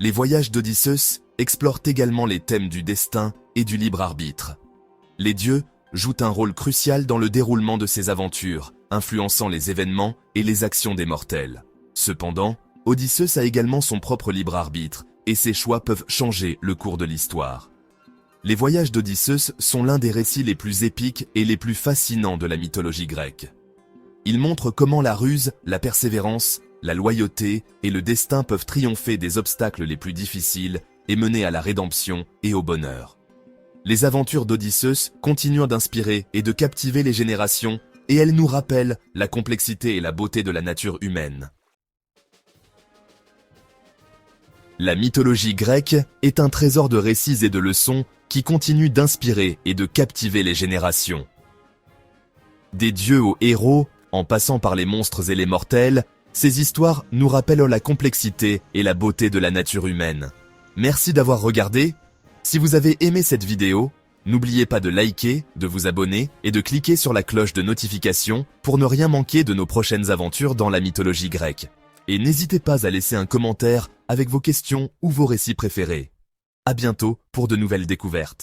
Les voyages d'Odysseus explorent également les thèmes du destin et du libre arbitre. Les dieux jouent un rôle crucial dans le déroulement de ces aventures, influençant les événements et les actions des mortels. Cependant, Odysseus a également son propre libre arbitre, et ses choix peuvent changer le cours de l'histoire. Les voyages d'Odysseus sont l'un des récits les plus épiques et les plus fascinants de la mythologie grecque. Ils montrent comment la ruse, la persévérance, la loyauté et le destin peuvent triompher des obstacles les plus difficiles et mener à la rédemption et au bonheur. Les aventures d'Odysseus continuent d'inspirer et de captiver les générations, et elles nous rappellent la complexité et la beauté de la nature humaine. La mythologie grecque est un trésor de récits et de leçons qui continue d'inspirer et de captiver les générations. Des dieux aux héros, en passant par les monstres et les mortels, ces histoires nous rappellent la complexité et la beauté de la nature humaine. Merci d'avoir regardé. Si vous avez aimé cette vidéo, n'oubliez pas de liker, de vous abonner et de cliquer sur la cloche de notification pour ne rien manquer de nos prochaines aventures dans la mythologie grecque. Et n'hésitez pas à laisser un commentaire avec vos questions ou vos récits préférés. À bientôt pour de nouvelles découvertes.